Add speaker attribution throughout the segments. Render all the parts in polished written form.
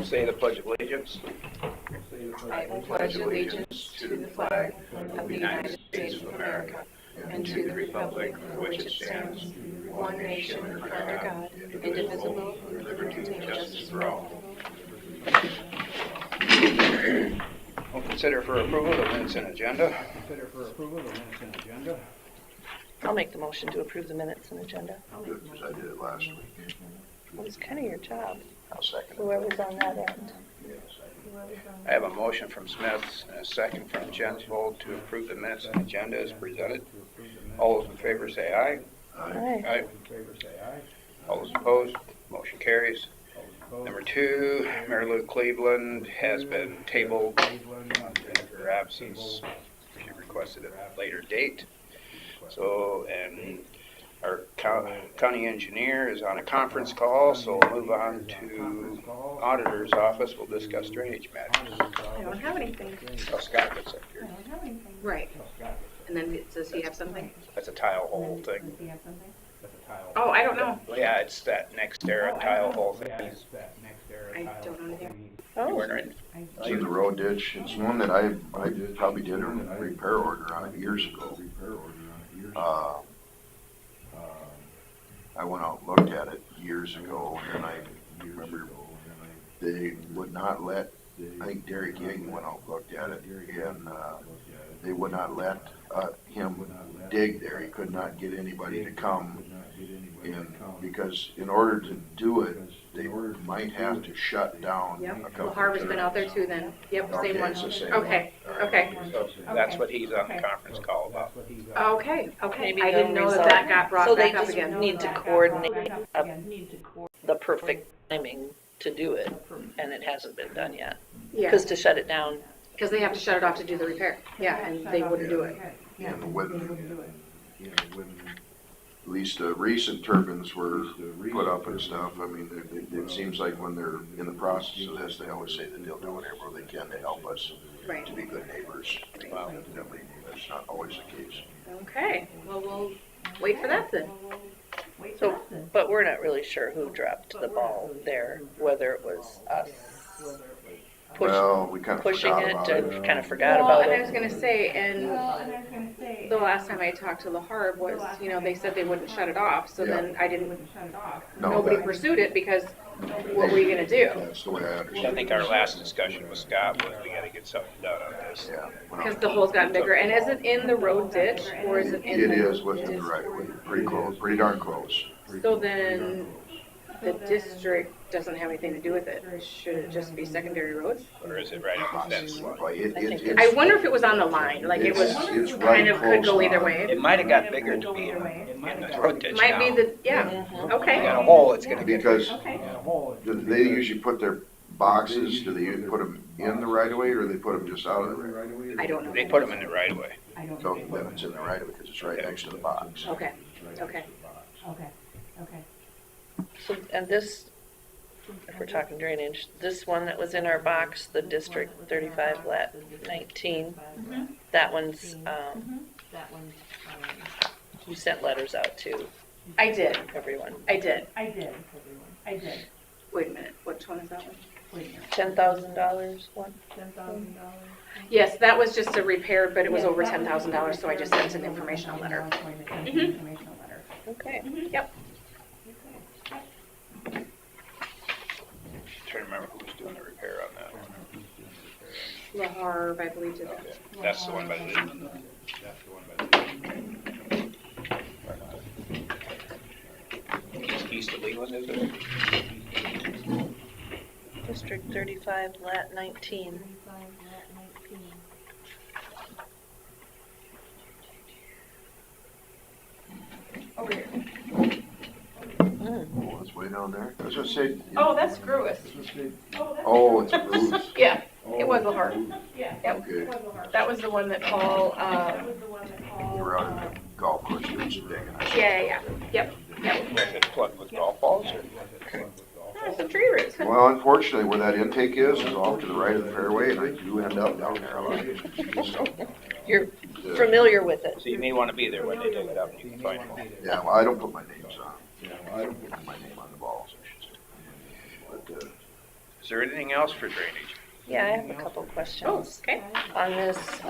Speaker 1: Say the Pledge of Allegiance.
Speaker 2: I pledge allegiance to the flag of the United States of America and to the republic for which it stands, one nation under God, indivisible, with liberty and justice for all.
Speaker 1: We'll consider for approval the minutes and agenda.
Speaker 2: I'll make the motion to approve the minutes and agenda.
Speaker 3: Good, because I did it last week.
Speaker 2: Well, it's kind of your job,
Speaker 3: I'll second it.
Speaker 2: whoever's on that end.
Speaker 1: I have a motion from Smith and a second from Jensvold to approve the minutes and agenda as presented. All those in favor say aye.
Speaker 2: Aye.
Speaker 1: Aye. All those opposed, motion carries. Number 2, Mary Lou Cleveland has been tabled in her absence. She requested a later date. So, and our county engineer is on a conference call, so we'll move on to auditor's office. We'll discuss drainage matters.
Speaker 4: I don't have anything.
Speaker 1: Oh, Scott gets up here.
Speaker 4: Right. And then does he have something?
Speaker 1: That's a tile hole thing.
Speaker 4: Oh, I don't know.
Speaker 1: Yeah, it's that next era tile hole thing.
Speaker 4: I don't know anything.
Speaker 1: You
Speaker 2: Oh,
Speaker 1: weren't in.
Speaker 3: It's in the road ditch. It's one that I probably did a repair order on it years ago. I went out and looked at it years ago, and I remember they would not let, I think Derek Ying went out and looked at it, and they would not let him dig there. He could not get anybody to come in, because in order to do it, they might have to shut down a
Speaker 4: Yep.
Speaker 3: couple.
Speaker 4: Well, Harvey's been out there too then. Yep,
Speaker 3: Okay,
Speaker 4: same one.
Speaker 3: it's the same
Speaker 4: Okay,
Speaker 3: one.
Speaker 4: okay.
Speaker 1: So that's what he's on the conference call about.
Speaker 4: Okay, okay.
Speaker 2: Maybe
Speaker 4: I didn't
Speaker 2: they'll
Speaker 4: know that
Speaker 2: resolve-
Speaker 4: that got brought
Speaker 2: so they
Speaker 4: back up
Speaker 2: just
Speaker 4: again.
Speaker 2: need to coordinate the perfect timing to do it, and it hasn't been done yet.
Speaker 4: Yeah,
Speaker 2: Because to shut it down,
Speaker 4: because they have to shut it off to do the repair. Yeah, and they wouldn't do it.
Speaker 3: And when at least the recent turbines were put up and stuff, I mean, it seems like when they're in the process of this, they always say that they'll do whatever they can to help us
Speaker 4: Right.
Speaker 3: to be good neighbors. Well, evidently, that's not always the case.
Speaker 4: Okay, well, we'll wait for that then.
Speaker 2: so, but we're not really sure who dropped the ball there, whether it was us
Speaker 3: Well, we kind of
Speaker 2: pushing
Speaker 3: forgot
Speaker 2: it,
Speaker 3: about
Speaker 2: or
Speaker 3: it.
Speaker 2: kind of forgot
Speaker 4: Well,
Speaker 2: about
Speaker 4: and I was
Speaker 2: it.
Speaker 4: gonna say, and the last time I talked to LaHarb was, you know, they said they wouldn't shut it off, so then I didn't,
Speaker 3: No,
Speaker 4: nobody
Speaker 3: that-
Speaker 4: pursued it because what were you gonna do?
Speaker 3: That's the way I
Speaker 1: I
Speaker 3: understand
Speaker 1: think
Speaker 3: it.
Speaker 1: our last discussion with Scott was we gotta get something done on this.
Speaker 3: Yeah.
Speaker 4: Because the hole's gotten bigger, and is it in the road ditch, or is it in
Speaker 3: It
Speaker 4: the?
Speaker 3: is within the right of way, pretty close, pretty darn close.
Speaker 4: So then, the district doesn't have anything to do with it, should it just be secondary roads?
Speaker 1: Or is it right on the fence line?
Speaker 3: Well, it's-
Speaker 4: I wonder if it was on the line, like it was,
Speaker 3: It's right
Speaker 4: kind of could
Speaker 3: close
Speaker 4: go either
Speaker 3: on.
Speaker 4: way.
Speaker 1: It might have got bigger to be in the road ditch
Speaker 4: Might be
Speaker 1: now.
Speaker 4: the, yeah,
Speaker 1: You got
Speaker 4: okay.
Speaker 1: a hole, it's gonna get.
Speaker 3: Because they usually put their boxes, do they put them in the right of way, or they put them just out of the right of way?
Speaker 4: I don't know.
Speaker 1: They put them in the right of way.
Speaker 3: So then it's in the right of way, because it's right next to the box.
Speaker 4: Okay, okay.
Speaker 2: So, and this, if we're talking drainage, this one that was in our box, the District 35 Lat 19, that one's, you sent letters out to
Speaker 4: I did,
Speaker 2: everyone.
Speaker 4: I did.
Speaker 5: I did.
Speaker 4: Wait a minute, which one is that one?
Speaker 2: $10,000 one?
Speaker 5: $10,000.
Speaker 4: Yes, that was just a repair, but it was over $10,000, so I just sent an informational letter.
Speaker 5: Informational letter.
Speaker 2: Okay.
Speaker 4: Yep.
Speaker 1: Trying to remember who was doing the repair on that one.
Speaker 4: LaHarb, I believe, did that.
Speaker 1: Okay, that's the one by the. East of Leland, is it?
Speaker 2: District 35 Lat 19.
Speaker 3: Oh, it's way down there. I was gonna say.
Speaker 4: Oh, that's Gruis.
Speaker 3: Oh, it's Bruce.
Speaker 4: Yeah, it was LaHarb. Yep,
Speaker 3: Okay.
Speaker 4: that was the one that Paul,
Speaker 3: We were out at the golf course doing some digging.
Speaker 4: yeah, yep, yep.
Speaker 1: Was it plugged with golf balls or?
Speaker 4: some tree roots.
Speaker 3: Well, unfortunately, where that intake is off to the right of the fairway, and I do end up down there a lot. So,
Speaker 6: You're familiar with it.
Speaker 1: So you may want to be there when they dig it up and you can find them.
Speaker 3: yeah, well, I don't put my names on. I don't put my name on the balls, I should say. But,
Speaker 1: Is there anything else for drainage?
Speaker 6: Yeah, I have a couple
Speaker 4: Oh,
Speaker 6: questions.
Speaker 4: okay.
Speaker 6: On this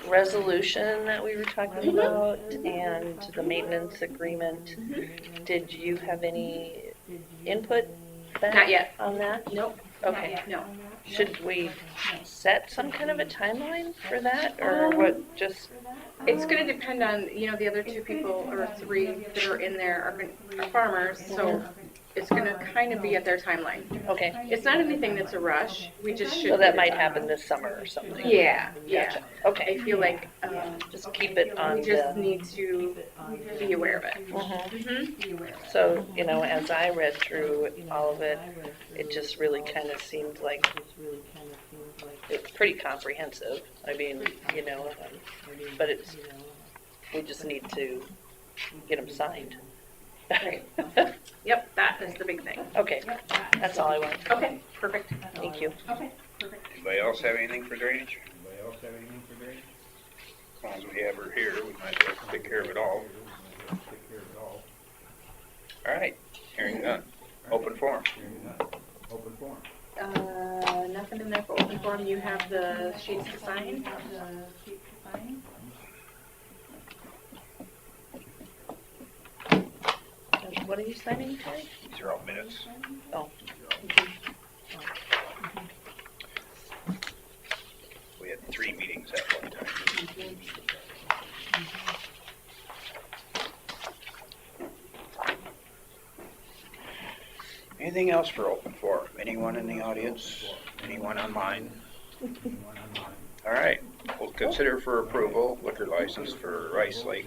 Speaker 6: resolution that we were talking about and the maintenance agreement, did you have any input back
Speaker 4: Not yet.
Speaker 6: on that?
Speaker 4: Nope.
Speaker 6: Okay.
Speaker 4: No.
Speaker 6: Should we set some kind of a timeline for that, or what, just,
Speaker 4: It's gonna depend on, the other two people or three that are in there are farmers, so it's gonna kind of be at their timeline.
Speaker 6: okay,
Speaker 4: It's not anything that's a rush, we just should.
Speaker 6: so that
Speaker 4: get it
Speaker 6: might
Speaker 4: done.
Speaker 6: happen this summer or something?
Speaker 4: Yeah, yeah.
Speaker 6: Gotcha.
Speaker 4: I
Speaker 6: Okay,
Speaker 4: feel like,
Speaker 6: just keep it on
Speaker 4: we just
Speaker 6: the,
Speaker 4: need to be aware of it.
Speaker 6: so, as I read through all of it, it just really kind of seemed like it's pretty comprehensive. I mean, but we just need to get them signed.
Speaker 4: Right. Yep, that is the big thing.
Speaker 6: Okay, that's all I want.
Speaker 4: Okay, perfect.
Speaker 6: Thank you.
Speaker 1: Anybody else have anything for drainage? As long as we have her here, we might as well take care of it all. All right, hearing none. Open forum.
Speaker 4: Nothing in there for open forum, you have the sheets to sign?
Speaker 6: And what are you signing, Terry?
Speaker 1: These are all minutes.
Speaker 6: Oh,
Speaker 1: We had 3 meetings at one time. Anything else for open forum? Anyone in the audience? Anyone online? All right, we'll consider for approval liquor license for Rice Lake.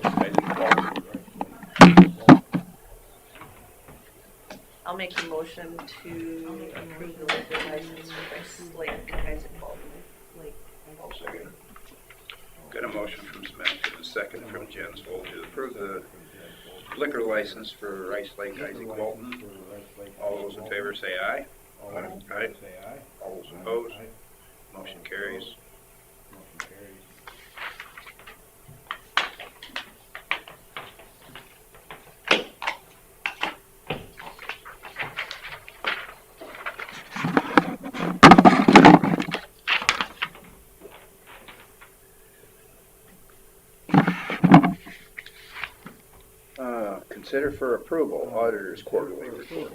Speaker 6: I'll make a motion to approve the liquor license for Rice Lake Isaac Baldwin.
Speaker 1: I'll second. Got a motion from Smith and a second from Jensvold to approve the liquor license for Rice Lake Isaac Walton. All those in favor say aye. Aye. All those opposed? Motion carries. Consider for approval auditor's quarterly report.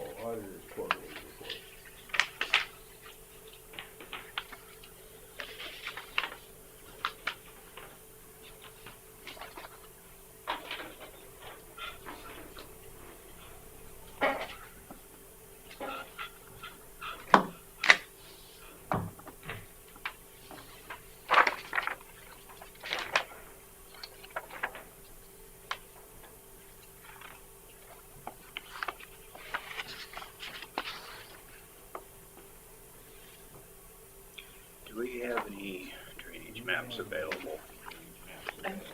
Speaker 1: Do we have any drainage maps available?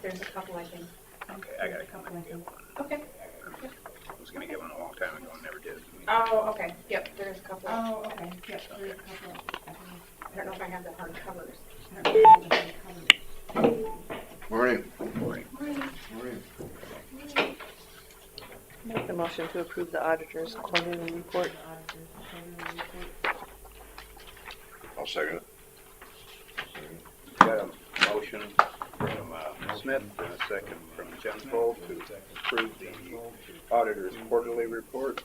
Speaker 4: There's a couple, I think.
Speaker 1: Okay, I gotta come and get one.
Speaker 4: Okay.
Speaker 1: I was gonna get one a long time ago and never did.
Speaker 4: Oh, okay, yep, there's a couple.
Speaker 5: Oh, okay, yep, there's a couple.
Speaker 4: I don't know if I have the hard covers.
Speaker 3: Morning.
Speaker 6: Make the motion to approve the auditor's quarterly report.
Speaker 3: I'll second it.
Speaker 1: Got a motion from Smith and a second from Jensvold to approve the auditor's quarterly report.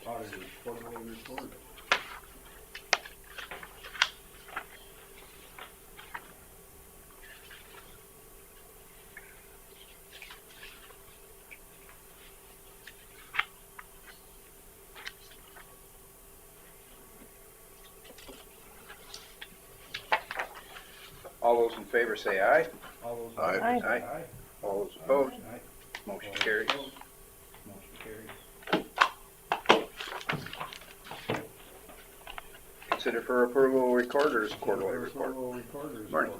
Speaker 1: All those in favor say aye.
Speaker 3: Aye.
Speaker 6: Aye.
Speaker 1: All those opposed? Motion carries. Consider for approval recorder's quarterly report. Marty.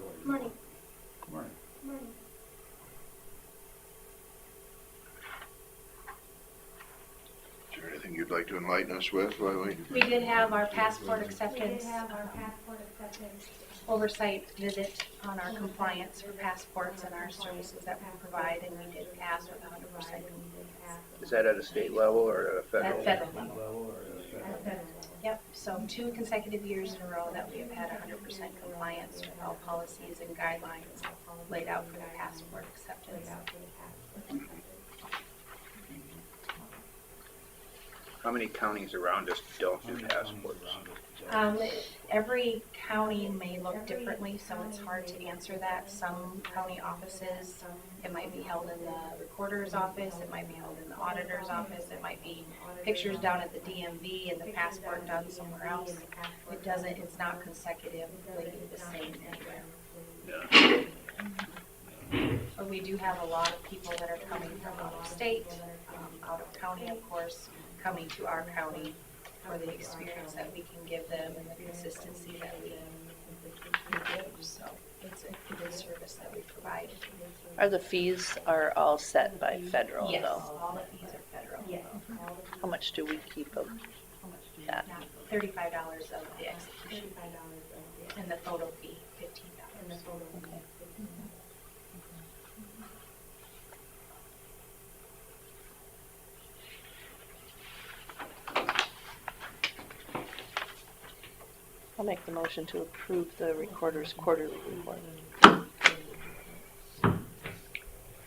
Speaker 3: Is there anything anything you'd like to enlighten us with while we?
Speaker 5: We did have our passport acceptance oversight visit on our compliance for passports and our services that we provide, and we did pass with 100%.
Speaker 1: Is that at a state level or at a federal?
Speaker 5: At federal level. Yep, so 2 consecutive years in a row that we have had 100% compliance with all policies and guidelines laid out for the passport acceptance.
Speaker 1: How many counties around us don't do passports?
Speaker 5: Every county may look differently, so it's hard to answer that. Some county offices, it might be held in the recorder's office, it might be held in the auditor's office, it might be pictures down at the DMV and the passport done somewhere else. It's not consecutively the same anywhere.
Speaker 1: Yeah.
Speaker 5: But we do have a lot of people that are coming from out of state, out of county, of course, coming to our county for the experience that we can give them and the consistency that we give. So it's a good service that we provide.
Speaker 6: Are the fees are all set by federal
Speaker 5: Yes,
Speaker 6: though?
Speaker 5: all the fees are federal. Yes.
Speaker 6: How much do we keep of that?
Speaker 5: $35 of the execution and the photo fee, $15.
Speaker 6: Okay. I'll make the motion to approve the recorder's quarterly report.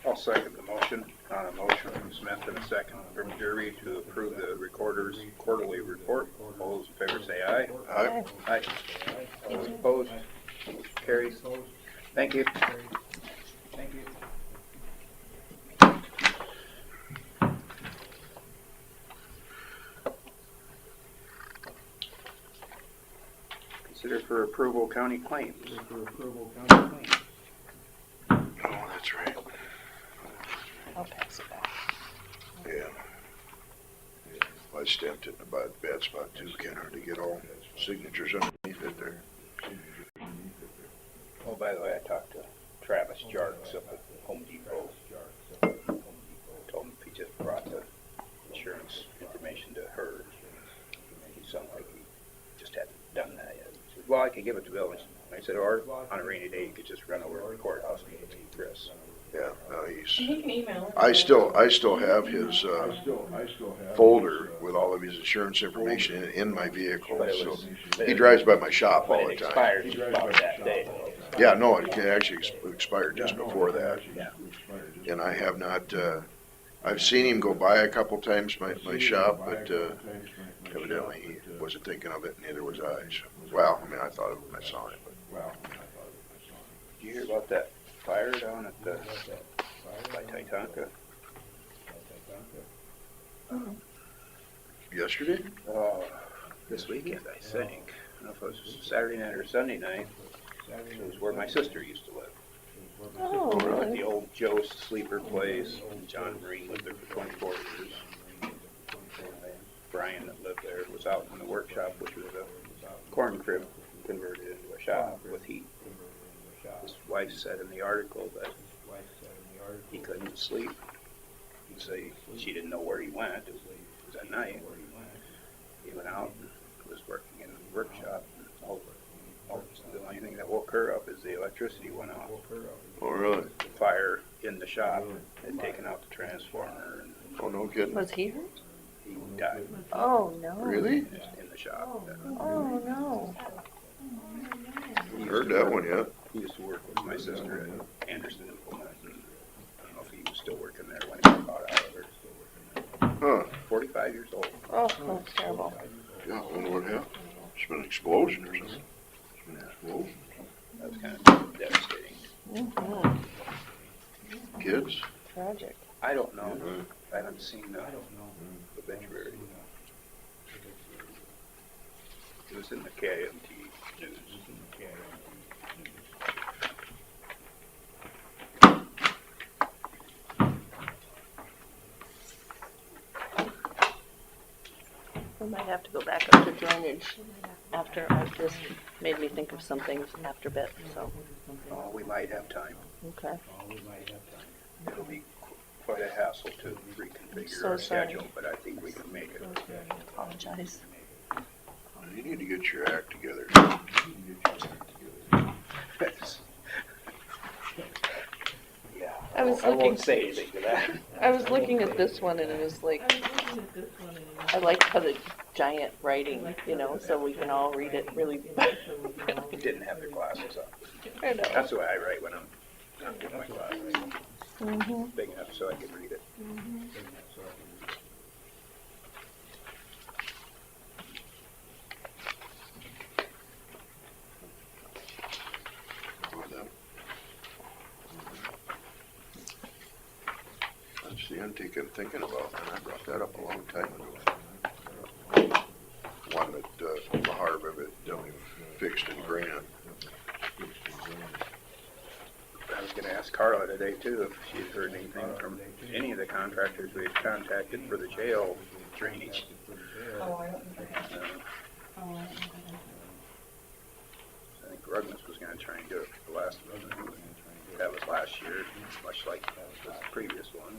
Speaker 1: I'll second the motion. On a motion from Smith and a second from Derby to approve the recorder's quarterly report. All those in favor say aye.
Speaker 3: Aye.
Speaker 1: Aye. All those opposed? Motion carries. Thank you. Consider for approval county claims.
Speaker 3: Oh, that's right.
Speaker 6: I'll pass it back.
Speaker 3: Yeah. I stamped it in a bad spot too. Can't hardly get all signatures underneath it there.
Speaker 1: Oh, by the way, I talked to Travis Jarks up at Home Depot. Told him if he just brought the insurance information to her. He sounded like he just hadn't done that yet. He said, well, I could give it to Bill. I said, or on a rainy day, you could just run over to the courthouse and give it to Chris.
Speaker 3: Yeah, no, he's.
Speaker 2: You can email it.
Speaker 3: I still have his folder with all of his insurance information in my vehicle. So he drives by my shop all
Speaker 1: But
Speaker 3: the
Speaker 1: it
Speaker 3: time.
Speaker 1: expired about that day.
Speaker 3: Yeah, no, it actually expired just before that.
Speaker 1: Yeah.
Speaker 3: And I have not. I've seen him go by a couple times my shop, but evidently he wasn't thinking of it. Neither was I. So, well, I mean, I thought of it when I saw it, but.
Speaker 1: Did you hear about that fire down at the, by Titanca?
Speaker 3: Yesterday?
Speaker 1: This weekend, I think. I don't know if it was Saturday night or Sunday night. It was where my sister used to live.
Speaker 6: Oh,
Speaker 1: At
Speaker 6: really?
Speaker 1: the old Joe's Sleeper place. John Marine lived there for 24 years. Brian that lived there was out in the workshop, which was a corn crib converted into a shop with heat. His wife said in the article that he couldn't sleep. He'd say she didn't know where he went. It was at night. He went out and was working in the workshop. The only thing that woke her up is the electricity went off.
Speaker 3: Oh, really?
Speaker 1: The fire in the shop had taken out the transformer and
Speaker 3: Oh, no kidding.
Speaker 6: Was he hurt?
Speaker 1: he died
Speaker 6: Oh, no.
Speaker 3: Really?
Speaker 1: in the shop.
Speaker 6: Oh, no.
Speaker 3: Haven't heard that one yet.
Speaker 1: He used to work with my sister at Anderson Implement. I don't know if he was still working there when he got out of it.
Speaker 3: Huh.
Speaker 1: 45 years old.
Speaker 6: Oh, that's terrible.
Speaker 3: Yeah, I wonder what happened. It's been an explosion or something. It's been an explosion.
Speaker 1: That was kind of devastating.
Speaker 6: Mm-hmm.
Speaker 3: Kids?
Speaker 6: Tragic.
Speaker 1: I don't know. I haven't seen the obituary. It was in the KMT news.
Speaker 6: We might have to go back up to drainage after. I just made me think of something after bit, so.
Speaker 1: Oh, we might have time.
Speaker 6: Okay.
Speaker 1: It'll be quite a hassle to reconfigure
Speaker 6: So
Speaker 1: our
Speaker 6: sorry.
Speaker 1: schedule, but I think we can make it.
Speaker 6: Apologize.
Speaker 3: You need to get your act together.
Speaker 1: Yeah,
Speaker 6: I was
Speaker 1: won't
Speaker 6: looking-
Speaker 1: say anything to that.
Speaker 6: I was looking at this one and it was like, I like how the giant writing, you know, so we can all read it really.
Speaker 1: They didn't have their glasses on.
Speaker 6: I know.
Speaker 1: That's the way I write when I'm not doing my glasses.
Speaker 6: Mhm.
Speaker 1: Big enough so I can read it.
Speaker 3: That's the intake I'm thinking about, and I brought that up a long time ago. One that, the harm of it, we fixed in Grant.
Speaker 1: I was gonna ask Carla today too, if she had heard anything from any of the contractors we had contacted for the jail drainage.
Speaker 2: Oh, I don't think I have.
Speaker 1: I think Rugness was gonna try and do it for the last one. That was last year, much like the previous one.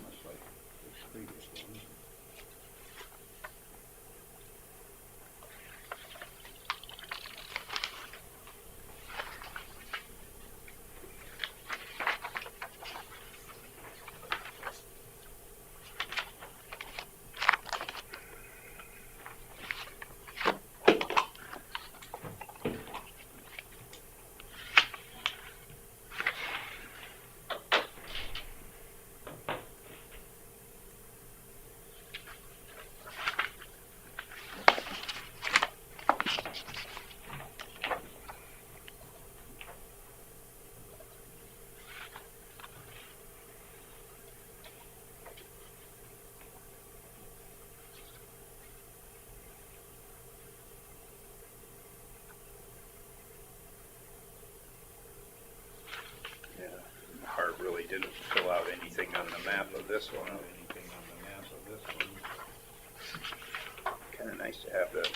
Speaker 1: Yeah, Harb really didn't fill out anything on the map of this one. Kinda nice to have the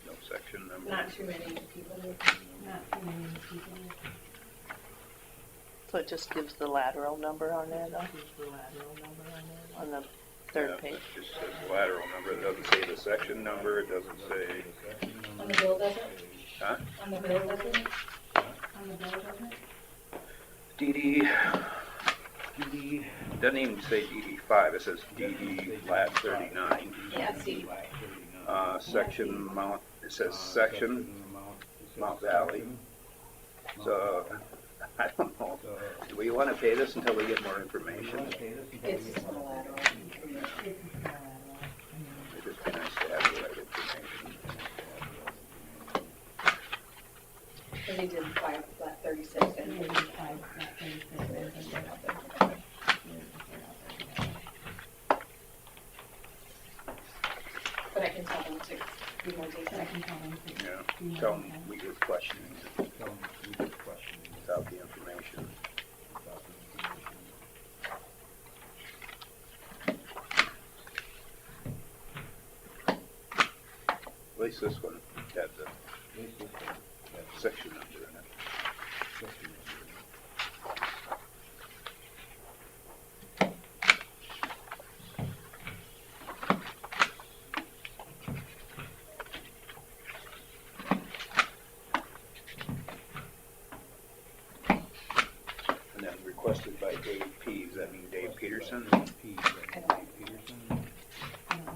Speaker 1: no section number.
Speaker 2: Not too many people.
Speaker 6: So it just gives the lateral number on there though? On the third
Speaker 1: Yeah,
Speaker 6: page.
Speaker 1: it just says lateral number, it doesn't say the section number, it doesn't say,
Speaker 2: On the bill doesn't?
Speaker 1: huh?
Speaker 2: On the bill doesn't?
Speaker 1: DD, doesn't even say DD5, it says DD lat 39.
Speaker 2: Yeah, see.
Speaker 1: Section Mount, it says section Mount Valley. So, I don't know, do we want to pay this until we get more information?
Speaker 2: It's just a lateral.
Speaker 1: It'd just be nice to have the right information.
Speaker 2: Because he did 5 flat 36 and 35 flat 36. But I can tell them to be more detailed.
Speaker 1: Yeah, tell them we were questioning without the information. At least this one had the section number in it. And then requested by Dave P. Does that mean Dave Peterson?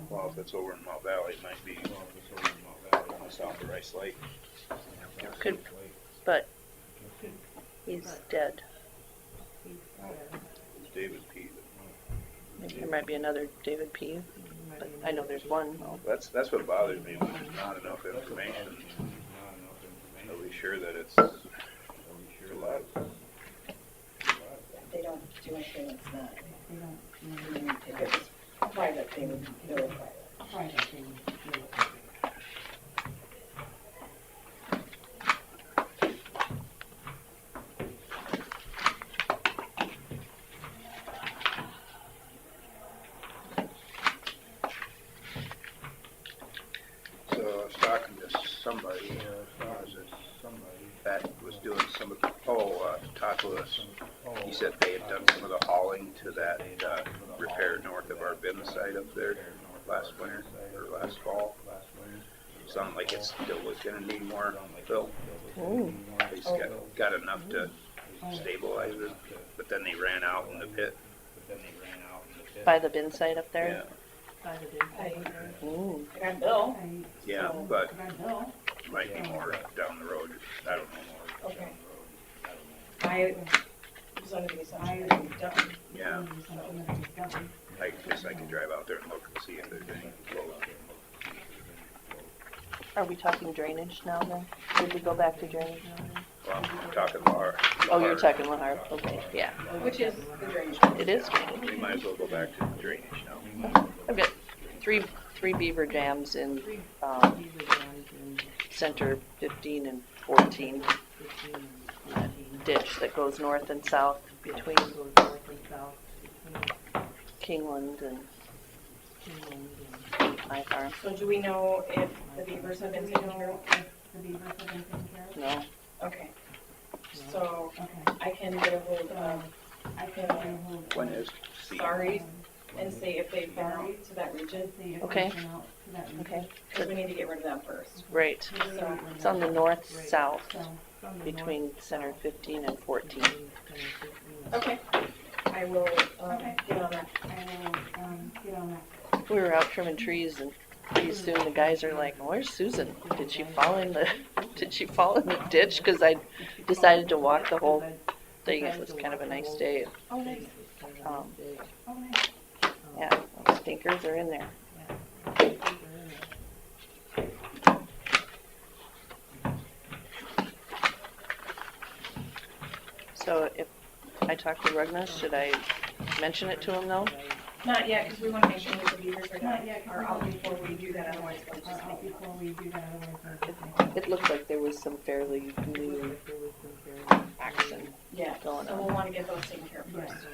Speaker 1: Well, if it's over in Mount Valley, it might be south of Rice Lake.
Speaker 6: Could, but he's dead.
Speaker 1: It's David P.
Speaker 6: Maybe there might be another David P. But I know there's one.
Speaker 1: That's what bothers me, when there's not enough information. Are we sure that it's allowed?
Speaker 2: If they don't do anything, it's not. If it's private, they would do it private.
Speaker 1: So I was talking to somebody, that was doing some of the, Todd Lewis. He said they had done some of the hauling to that repair north of our bin site up there last winter or last fall. Sounded like it still was gonna need more fill.
Speaker 6: Ooh.
Speaker 1: They just got enough to stabilize it, but then they ran out in the pit.
Speaker 6: By the bin site up
Speaker 1: Yeah,
Speaker 6: there? Ooh.
Speaker 2: I got Bill.
Speaker 1: yeah, but might be more down the road. I don't know more.
Speaker 2: Okay. I was under the assumption that it was done.
Speaker 1: Yeah, I guess I could drive out there and look and see if there's any flow.
Speaker 6: Are we talking drainage now then? Did we go back to drainage?
Speaker 1: Well, I'm talking Lahar.
Speaker 6: Oh, you're talking Lahar, okay, yeah.
Speaker 2: Which is the drainage.
Speaker 6: It is
Speaker 1: We
Speaker 6: drainage.
Speaker 1: might as well go back to drainage now.
Speaker 6: I've got three beaver dams in, center 15 and 14. Ditch that goes north and south between Kingland and my farm.
Speaker 2: So do we know if the beavers have been taken care of?
Speaker 6: No,
Speaker 2: Okay. So I can get a hold of,
Speaker 1: When is C?
Speaker 2: sorry, and see if they've been out to that region,
Speaker 6: okay, okay,
Speaker 2: because we need to get rid of them first.
Speaker 6: right.
Speaker 2: So,
Speaker 6: It's on the north-south between center 15 and 14.
Speaker 2: okay, I will, get on that.
Speaker 6: We were out trimming trees and pretty soon the guys are like, where's Susan? Did she fall in the ditch? Because I decided to walk the whole thing. It was kind of a nice day.
Speaker 2: Oh, nice.
Speaker 6: Yeah, those stinkers are in there. So if I talk to Rugna, should I mention it to him though?
Speaker 2: Not yet, because we want to make sure that the beavers are out before we do that, otherwise they'll just make
Speaker 6: It looked like there was some fairly new action.
Speaker 2: Yeah,
Speaker 6: Going
Speaker 2: so
Speaker 6: on.
Speaker 2: we'll want to get those taken care of first.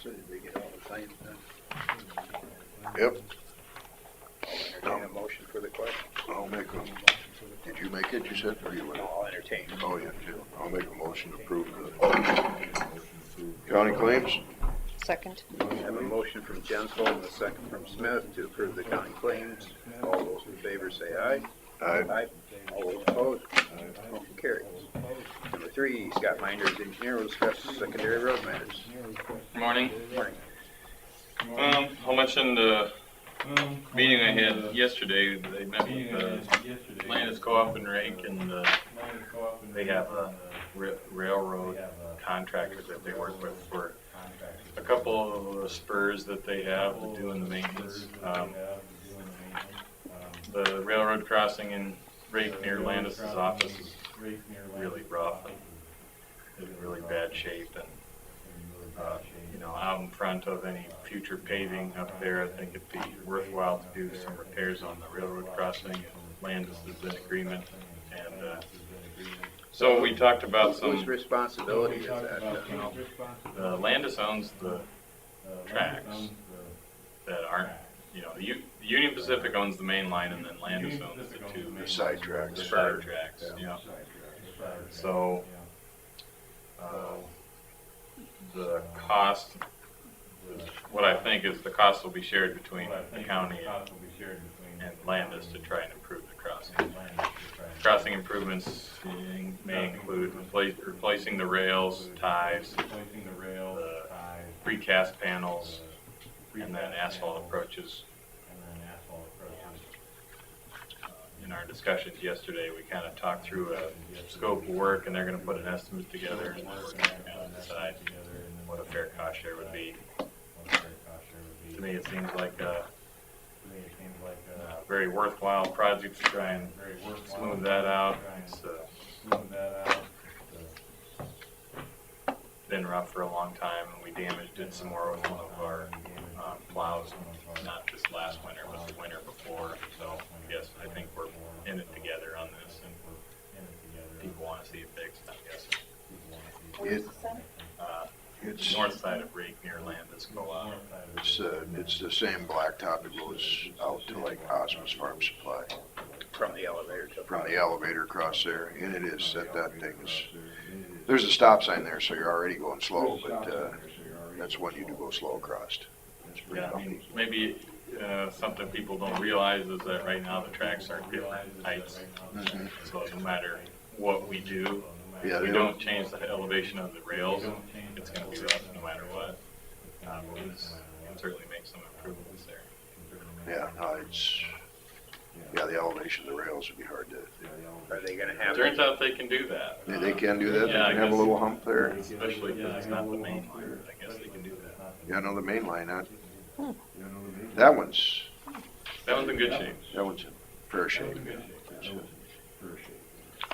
Speaker 1: So did they get all the claims done?
Speaker 3: Yep,
Speaker 1: Entertain a motion for the question?
Speaker 3: I'll make a, did you make it, you said, or you went?
Speaker 1: I'll entertain.
Speaker 3: Oh, yeah, Jim. I'll make a motion to approve the county claims.
Speaker 6: Second?
Speaker 1: I have a motion from Jensel and a second from Smith to approve the county claims. All those in favor say aye.
Speaker 3: Aye.
Speaker 1: All those opposed? Motion carries. Number 3, Scott Minders, engineer, will discuss secondary road matters.
Speaker 7: Good morning.
Speaker 1: Morning.
Speaker 7: I'll mention the meeting I had yesterday. They met with the Landis Co-op and Rake, and they have a railroad contractor that they work with for a couple of spurs that they have to do in the maintenance. The railroad crossing in Rake near Landis's office is really rough and in really bad shape, and out in front of any future paving up there, I think it'd be worthwhile to do some repairs on the railroad crossing. Landis is in agreement, and so we talked about some.
Speaker 1: Whose responsibility is that?
Speaker 7: Landis owns the tracks that aren't, Union Pacific owns the main line, and then Landis owns the two
Speaker 3: Side tracks.
Speaker 7: side tracks, So, the cost, what I think is the cost will be shared between the county and Landis to try and improve the crossing. Crossing improvements may include replacing the rails, ties, the precast panels, and then asphalt approaches. In our discussions yesterday, we kind of talked through a scope of work, and they're going to put an estimate together, and we're going to kind of decide what a fair cost share would be. To me, it seems like very worthwhile project to try and smooth that out. It's been rough for a long time, and we damaged it some more with one of our plows, not this last winter, but the winter before. So yes, I think we're in it together on this, and people want to see it fixed, I guess.
Speaker 3: It, it's,
Speaker 7: North side of Rake near Landis Co-op.
Speaker 3: it's the same blacktop that goes out to like Osmond's Farm Supply.
Speaker 1: From the elevator to.
Speaker 3: From the elevator across there, and it is, that thing is, there's a stop sign there, so you're already going slow, but, that's when you do go slow across. It's pretty
Speaker 7: Yeah, I mean,
Speaker 3: bumpy.
Speaker 7: maybe something people don't realize is that right now the tracks are different heights.
Speaker 3: Mhm.
Speaker 7: So no matter what we do,
Speaker 3: Yeah,
Speaker 7: if we
Speaker 3: they
Speaker 7: don't change the elevation of the rails, it's gonna be rough no matter what. But this can certainly make some improvements there.
Speaker 3: Yeah, no, it's, yeah, the elevation of the rails would be hard to,
Speaker 1: Are they gonna have?
Speaker 7: Turns out they can do that.
Speaker 3: they can do that, they
Speaker 7: Yeah, I
Speaker 3: can have a
Speaker 7: guess-
Speaker 3: little hump there.
Speaker 7: Especially because it's not the main line, I guess they can do that.
Speaker 3: Yeah, no, the main line, that one's
Speaker 7: That one's in good shape.
Speaker 3: in fair shape.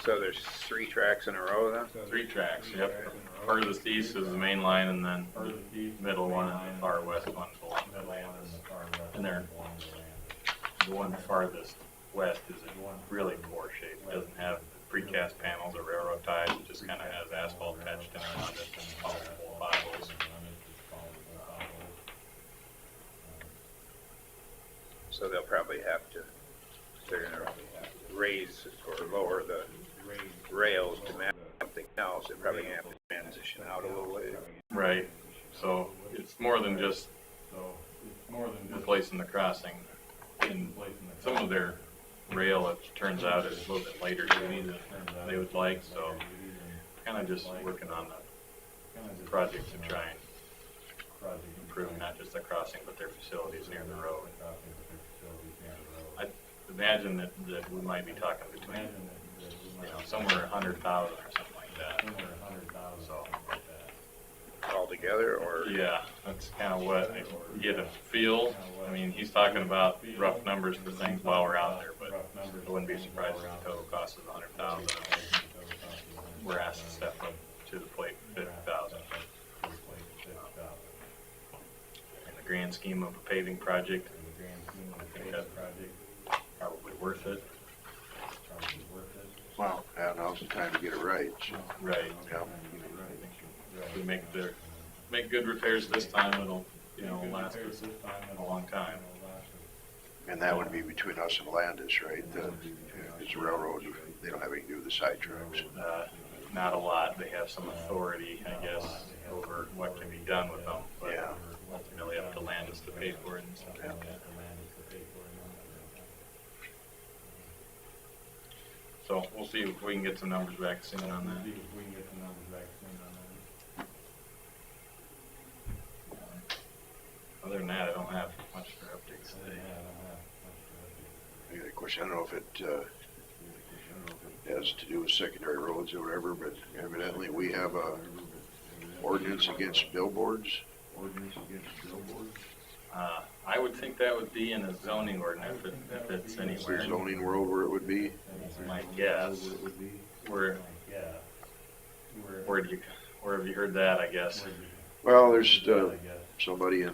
Speaker 1: So there's 3 tracks in a row then?
Speaker 7: 3 tracks, yep. Furthest east is the main line, and then the middle one and the far west one belong to Landis. And they're, the one farthest west is in really poor shape. It doesn't have precast panels or railroad ties, it just kind of has asphalt patched in around it and multiple potholes.
Speaker 1: So they'll probably have to, they're gonna raise or lower the rails to match something else. They're probably gonna have to transition out a little way.
Speaker 7: Right, so it's more than just replacing the crossing. And some of their rail, it turns out, is a little bit later duty than they would like, so kind of just working on the project to try and improve not just the crossing, but their facilities near the road. I imagine that we might be talking between, somewhere 100,000 or something like that. So,
Speaker 1: Altogether, or?
Speaker 7: yeah, that's kind of what I get a feel. I mean, he's talking about rough numbers for things while we're out there, but I wouldn't be surprised if the total cost is 100,000. We're asked to step up to the plate 50,000. In the grand scheme of a paving project, I think that's probably worth it.
Speaker 3: Well, yeah, now's the time to get it right, so,
Speaker 7: Right.
Speaker 3: yeah.
Speaker 7: If we make good repairs this time, it'll, last us a long time.
Speaker 3: And that would be between us and Landis, right? It's a railroad, they don't have anything to do with the sidetracks.
Speaker 7: Not a lot. They have some authority, I guess, over what can be done with them, but
Speaker 3: Yeah.
Speaker 7: ultimately up to Landis to pay for it and stuff like that. So we'll see if we can get some numbers back soon on that. Other than that, I don't have much for updates today.
Speaker 3: I got a question, I don't know if it, has to do with secondary roads or whatever, but evidently we have a ordinance against billboards.
Speaker 7: I would think that would be in a zoning ordinance if it's
Speaker 3: Is there
Speaker 7: anywhere.
Speaker 3: a zoning world where it would be?
Speaker 7: My guess. Where have you heard that, I guess?
Speaker 3: Well, there's, somebody in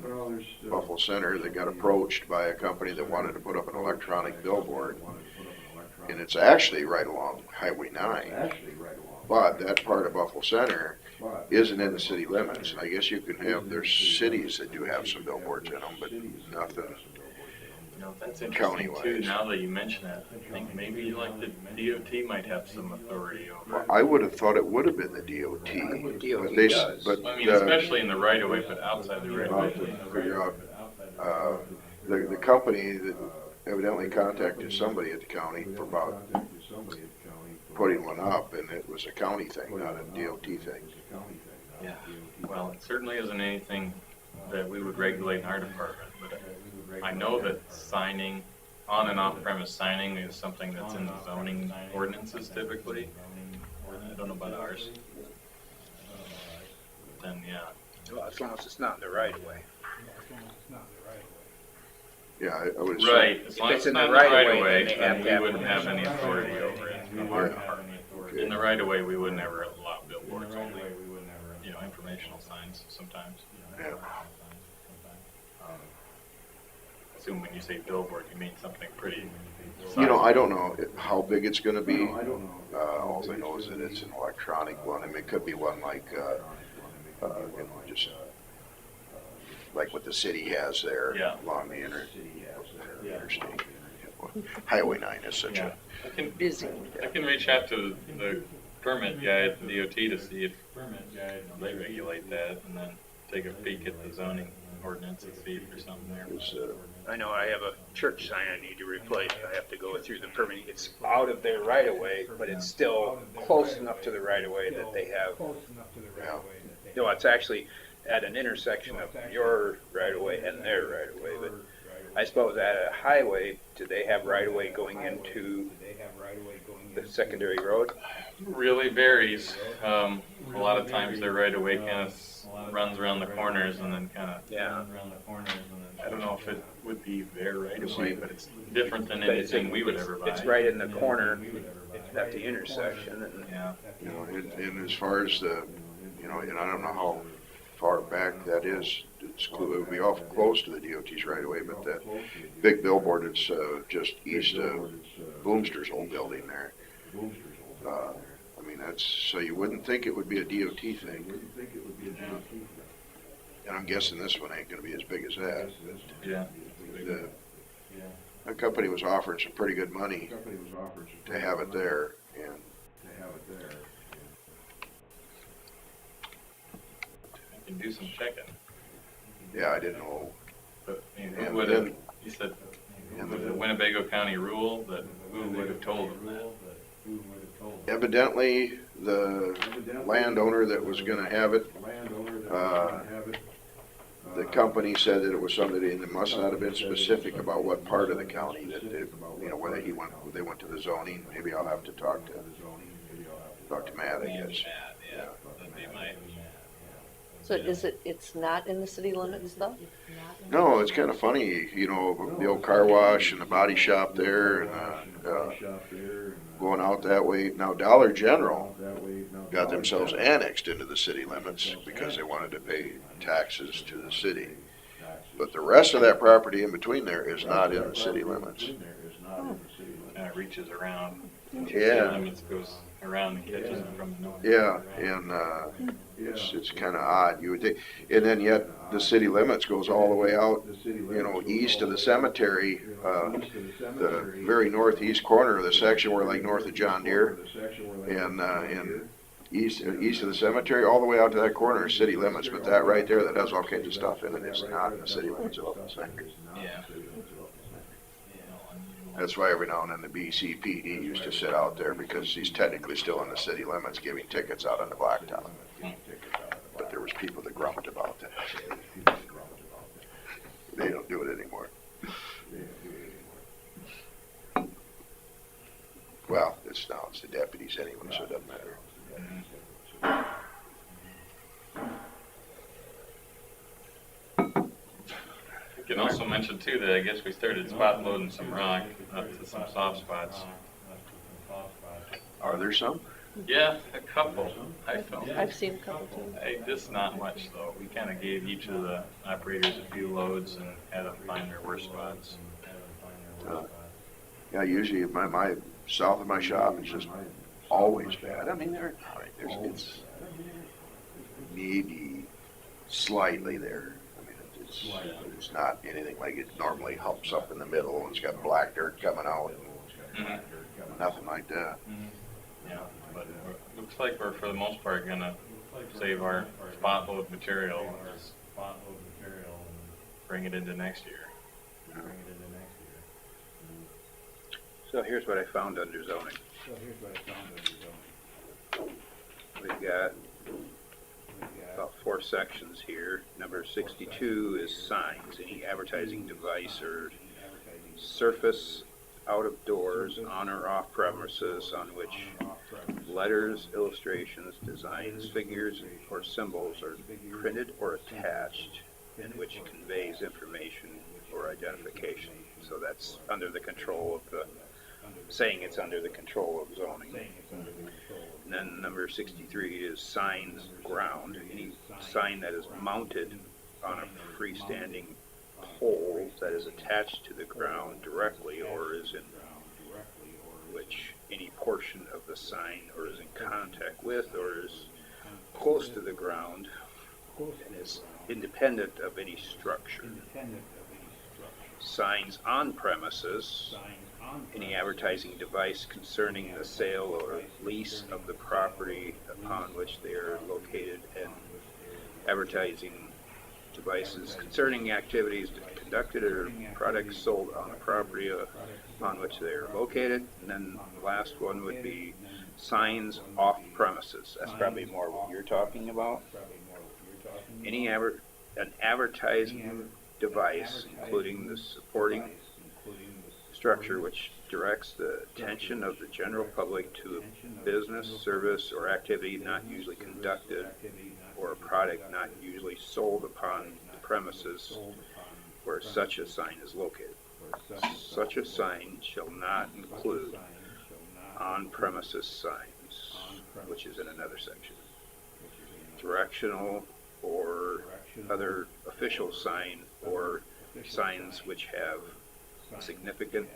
Speaker 3: Buffalo Center that got approached by a company that wanted to put up an electronic billboard. And it's actually right along Highway 9. But that part of Buffalo Center isn't in the city limits. I guess you can have, there's cities that do have some billboards in them, but nothing.
Speaker 7: That's interesting too,
Speaker 3: County-wise.
Speaker 7: now that you mention it. I think maybe like the DOT might have some authority over
Speaker 3: Well,
Speaker 7: it.
Speaker 3: I would have thought it would have been the DOT.
Speaker 1: DOT
Speaker 3: But they,
Speaker 1: does.
Speaker 3: but,
Speaker 7: I mean, especially in the right of way, but outside the right
Speaker 3: I'll
Speaker 7: of way.
Speaker 3: figure out, the company that evidently contacted somebody at the county for about putting one up, and it was a county thing, not a DOT thing.
Speaker 7: Yeah, well, it certainly isn't anything that we would regulate in our department, but I know that signing, on and off premise signing is something that's in the zoning ordinances typically. I don't know about ours. Then, yeah,
Speaker 1: Well, as long as it's not in the right of way.
Speaker 3: Yeah, I would assume.
Speaker 7: Right, as long
Speaker 1: If
Speaker 7: as
Speaker 1: it's in the
Speaker 7: not
Speaker 1: right of
Speaker 7: of
Speaker 1: way,
Speaker 7: way,
Speaker 1: then they
Speaker 7: then
Speaker 1: have to
Speaker 7: we
Speaker 1: have
Speaker 7: wouldn't have any
Speaker 1: permission.
Speaker 7: authority over it on our part.
Speaker 3: Okay.
Speaker 7: In the right of way, we would never allow billboards, only, you know, informational signs sometimes.
Speaker 3: Yeah.
Speaker 7: Assume when you say billboard, you mean something pretty.
Speaker 3: You know, I don't know how big it's gonna be. All I know is that it's an electronic one. I mean, it could be one like, you know, just like what the city has there
Speaker 7: Yeah.
Speaker 3: along the interstate. Highway 9 is such
Speaker 7: Yeah.
Speaker 3: a,
Speaker 7: I can,
Speaker 6: Busy.
Speaker 7: I can reach out to the permit guy at the DOT to see if they regulate that, and then take a peek at the zoning ordinance and see if there's something there.
Speaker 3: is,
Speaker 1: I know I have a church sign I need to replace. I have to go through the permitting. It's out of their right of way, but it's still close enough to the right of way that they have.
Speaker 3: yeah.
Speaker 1: No, it's actually at an intersection of your right of way and their right of way, but I suppose at a highway, do they have right of way going into the secondary road?
Speaker 7: Really varies. A lot of times their right of way kind of runs around the corners and then kind of.
Speaker 1: Yeah.
Speaker 7: I don't know if it would be their right of way, but it's different than
Speaker 1: But it's
Speaker 7: anything we would ever buy.
Speaker 1: It's right in the corner at the intersection, and
Speaker 7: Yeah.
Speaker 3: You know, and as far as the, you know, and I don't know how far back that is, it would be awful close to the DOT's right away, but that big billboard that's just east of Boomster's old building there. I mean, that's, so you wouldn't think it would be a DOT thing. And I'm guessing this one ain't gonna be as big as that.
Speaker 7: Yeah.
Speaker 3: That company was offering some pretty good money to have it there, and
Speaker 7: I can do some checking.
Speaker 3: yeah, I didn't know.
Speaker 7: But I mean,
Speaker 3: And
Speaker 7: who would have,
Speaker 3: then-
Speaker 7: you said,
Speaker 3: and
Speaker 7: with the
Speaker 3: then-
Speaker 7: Winnebago County rule, that who would have told them that?
Speaker 3: Evidently, the landowner that was gonna have it, the company said that it was somebody, and it must not have been specific about what part of the county that, you know, whether they went to the zoning. Maybe I'll have to talk to Matt, I guess.
Speaker 7: Yeah, that'd be my.
Speaker 6: So it's not in the city limits though?
Speaker 3: No, it's kind of funny, you know, the old car wash and the body shop there, and going out that way. Now, Dollar General got themselves annexed into the city limits because they wanted to pay taxes to the city. But the rest of that property in between there is not in the city limits.
Speaker 7: Kind of reaches around.
Speaker 3: Yeah.
Speaker 7: Limits goes around and catches them from the north.
Speaker 3: Yeah, and it's kind of odd, you would think. And then yet, the city limits goes all the way out, you know, east of the cemetery, the very northeast corner of the section where, like, north of John Deere, and east of the cemetery, all the way out to that corner is city limits. But that right there, that has all kinds of stuff in it, is not in the city limits at all.
Speaker 7: Yeah.
Speaker 3: That's why every now and then the BCPD used to sit out there, because he's technically still in the city limits giving tickets out on the blacktop. But there was people that grumped about that. They don't do it anymore. Well, it's the deputies anyway, so it doesn't matter.
Speaker 7: You can also mention too that I guess we started spot loading some rock up to some soft spots.
Speaker 3: Are there some?
Speaker 7: Yeah, a couple, I felt.
Speaker 6: I've seen a couple too.
Speaker 7: Just not much though. We kind of gave each of the operators a few loads and had them find their worst spots.
Speaker 3: Yeah, usually my south of my shop is just always bad. I mean, it's maybe slightly there. I mean, it's not anything like it normally humps up in the middle and it's got black dirt coming out. Nothing like that.
Speaker 7: Yeah, but it looks like we're for the most part gonna save our spot load material and bring it into next year.
Speaker 1: so here's what I found under zoning. We've got about 4 sections here. Number 62 is signs, any advertising device or surface out of doors, on or off premises, on which letters, illustrations, designs, figures, or symbols are printed or attached in which conveys information or identification. So that's under the control of the, saying it's under the control of zoning. And then number 63 is signs ground. Any sign that is mounted on a freestanding pole that is attached to the ground directly or is in which any portion of the sign or is in contact with or is close to the ground and is independent of any structure. Signs on premises, any advertising device concerning the sale or lease of the property upon which they are located, and advertising devices concerning activities conducted or products sold on the property upon which they are located. And then the last one would be signs off premises. That's probably more what you're talking about. Any an advertising device, including the supporting structure which directs the attention of the general public to a business, service, or activity not usually conducted, or a product not usually sold upon the premises where such a sign is located. Such a sign shall not include on-premises signs, which is in another section, directional or other official sign, or signs which have a significant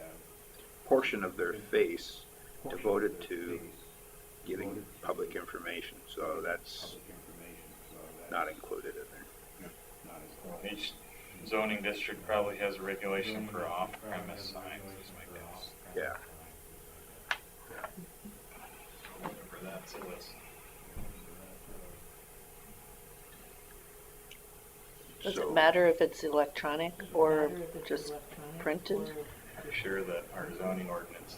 Speaker 1: portion of their face devoted to giving public information. So that's not included in there.
Speaker 7: Each zoning district probably has a regulation for off-premise signs, is my guess.
Speaker 1: Yeah.
Speaker 7: For that, so let's.
Speaker 6: Does
Speaker 3: So-
Speaker 6: it matter if it's electronic or just printed?
Speaker 7: I'm sure that our zoning ordinance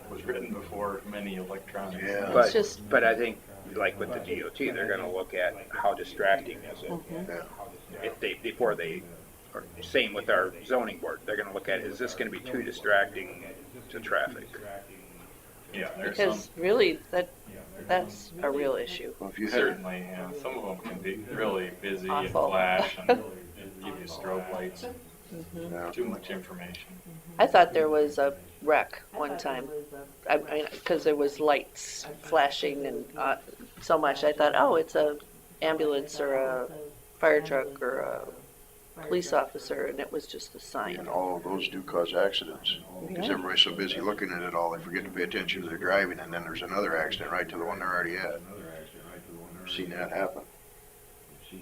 Speaker 7: was written before many electronic.
Speaker 3: Yeah.
Speaker 1: But,
Speaker 6: It's just-
Speaker 1: but I think, like with the DOT, they're gonna look at how distracting is it.
Speaker 3: Yeah.
Speaker 1: If they, before they, or same with our zoning board, they're gonna look at, is this gonna be too distracting to traffic?
Speaker 7: Yeah, there's some,
Speaker 6: Because really, that's a real issue.
Speaker 3: Well, if you had,
Speaker 7: certainly, and some of them can be really busy and
Speaker 6: Awful.
Speaker 7: flash and give you strobe lights and
Speaker 3: yeah.
Speaker 7: too much information.
Speaker 6: I thought there was a wreck one time. I mean, because there was lights flashing and so much. I thought, oh, it's a ambulance or a fire truck or a police officer, and it was just a sign.
Speaker 3: And all of those do cause accidents. Because everybody's so busy looking at it all, they forget to pay attention to their driving, and then there's another accident right to the one they're already at. I've seen that happen.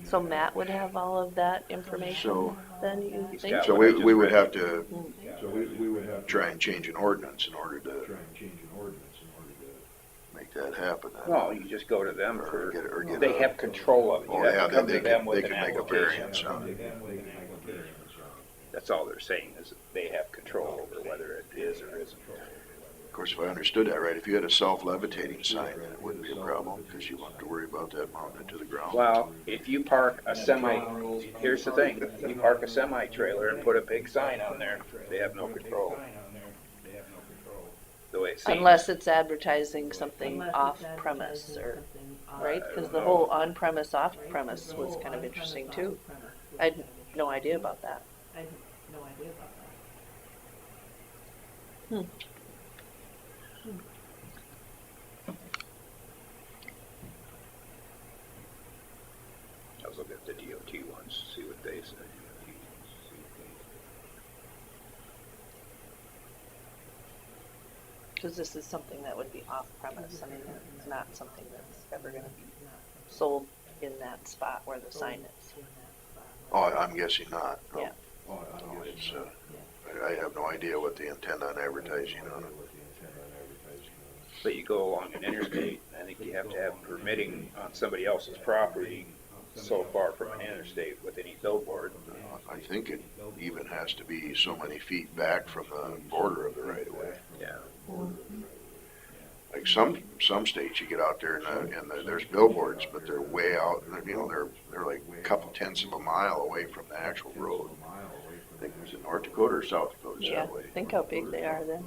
Speaker 6: So Matt would have all of that information
Speaker 3: So-
Speaker 6: then, you
Speaker 1: He's
Speaker 6: think?
Speaker 1: got
Speaker 3: So
Speaker 1: what I
Speaker 3: we
Speaker 1: just
Speaker 3: would
Speaker 1: read.
Speaker 3: have to try and change an ordinance in order to make that happen.
Speaker 1: Well, you just go to them
Speaker 3: Or
Speaker 1: for,
Speaker 3: get it- or get
Speaker 1: they
Speaker 3: it.
Speaker 1: have control of it. You
Speaker 3: Oh,
Speaker 1: have
Speaker 3: yeah,
Speaker 1: to come
Speaker 3: they
Speaker 1: to
Speaker 3: can,
Speaker 1: them with
Speaker 3: they
Speaker 1: an
Speaker 3: can make a
Speaker 1: application.
Speaker 3: variance, huh?
Speaker 1: That's all they're saying, is that they have control over whether it is or isn't.
Speaker 3: Of course, if I understood that right, if you had a self-levitating sign, then it wouldn't be a problem, because you won't have to worry about that mounted to the ground.
Speaker 1: Well, if you park a semi, here's the thing, you park a semi-trailer and put a big sign on there, they have no control. The way it seems.
Speaker 6: Unless it's advertising something off-premise or, right? Because the whole on-premise, off-premise was kind of interesting too. I had no idea about that.
Speaker 1: I was looking at the DOT ones, to see what they say.
Speaker 6: Because this is something that would be off-premise. I mean, it's not something that's ever going to be sold in that spot where the sign is.
Speaker 3: Oh, I'm guessing not. No.
Speaker 6: Yeah.
Speaker 3: No, it's, I have no idea what they intend on advertising on it.
Speaker 1: But you go along an interstate, I think you have to have permitting on somebody else's property so far from an interstate with any billboard.
Speaker 3: I think it even has to be so many feet back from the border of the right of way.
Speaker 1: Yeah.
Speaker 3: Like some states, you get out there and there's billboards, but they're way out. You know, they're like a couple tenths of a mile away from the actual road. I think it was in North Dakota or South Dakota
Speaker 6: Yeah,
Speaker 3: that way.
Speaker 6: think how big they are then.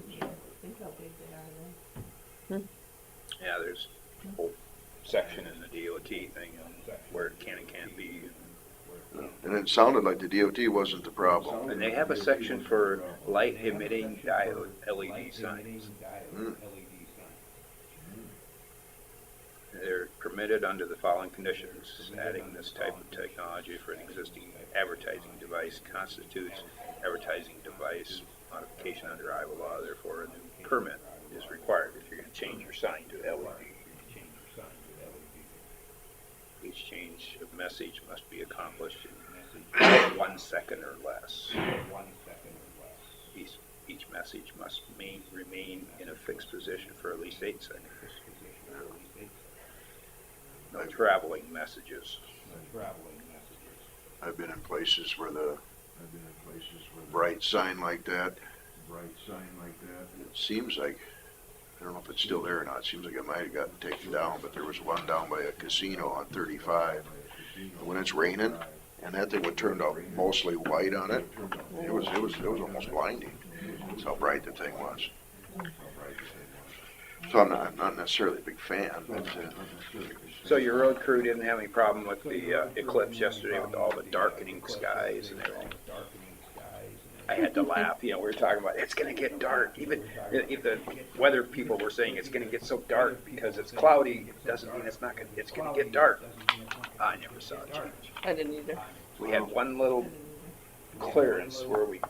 Speaker 1: Yeah, there's a whole section in the DOT thing on where it can and can't be.
Speaker 3: And it sounded like the DOT wasn't the problem.
Speaker 1: And they have a section for light emitting diode LED signs.
Speaker 3: Hmm.
Speaker 1: They're permitted under the following conditions. Adding this type of technology for an existing advertising device constitutes advertising device modification under Iowa law. Therefore, a new permit is required if you're going to change your sign to LED. Each change of message must be accomplished in 1 second or less. Each message must remain in a fixed position for at least 8 seconds. No traveling messages.
Speaker 3: I've been in places where the bright sign like that, it seems like, I don't know if it's still there or not, it seems like it might have gotten taken down, but there was one down by a casino on 35. When it's raining, and that thing would turn out mostly white on it, it was almost blinding. That's how bright the thing was. So I'm not necessarily a big fan, but
Speaker 1: So your road crew didn't have any problem with the eclipse yesterday with all the darkening skies and everything? I had to laugh. We were talking about it's going to get dark. Even if the weather people were saying it's going to get so dark because it's cloudy, it doesn't mean it's not going. It's going to get dark. I never saw a change.
Speaker 6: I didn't either.
Speaker 1: We had one little clearance where we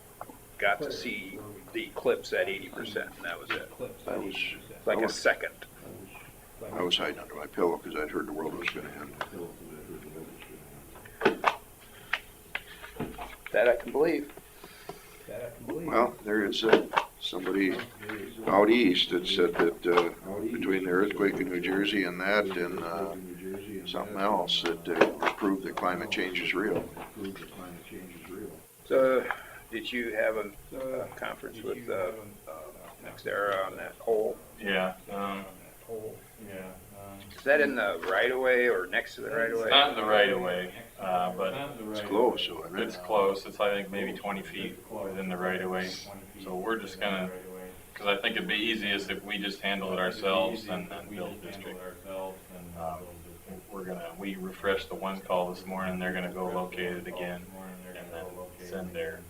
Speaker 1: got to see the eclipse at 80%, and that was it.
Speaker 3: I was
Speaker 1: Like a second.
Speaker 3: I was hiding under my pillow because I'd heard the world was going to end.
Speaker 1: That I can believe.
Speaker 3: Well, there is somebody out east that said that between the earthquake in New Jersey and that and something else that proved that climate change is real.
Speaker 1: So, did you have a conference with NextEra on that hole?
Speaker 7: Yeah.
Speaker 1: Is that in the right of way or next to the right of
Speaker 7: It's
Speaker 1: way?
Speaker 7: not in the right of way, but
Speaker 3: It's close, so I mean,
Speaker 7: it's close. It's, I think, maybe 20 feet within the right of way. So we're just gonna, because I think it'd be easiest if we just handle it ourselves and then build district. We refreshed the one call this morning. They're gonna go locate it again and then send their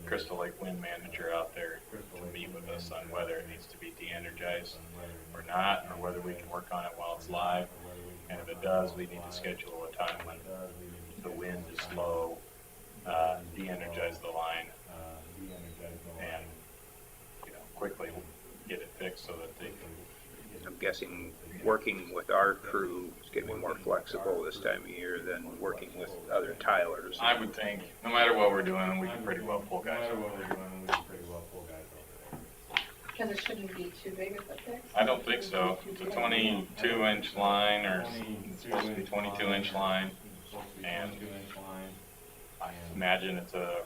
Speaker 7: Crystal Lake wind manager out there to meet with us on whether it needs to be de-energized or not, or whether we can work on it while it's live. And if it does, we need to schedule a time when the wind is low, de-energize the line, and quickly get it fixed so that they can.
Speaker 1: I'm guessing working with our crew is going to be more flexible this time of year than working with other tilers.
Speaker 7: I would think, no matter what we're doing, we can pretty well pull guys over there.
Speaker 4: Because it shouldn't be too big of a fix.
Speaker 7: I don't think so. It's a 22-inch line, or it's supposed to be 22-inch line, and I imagine it's a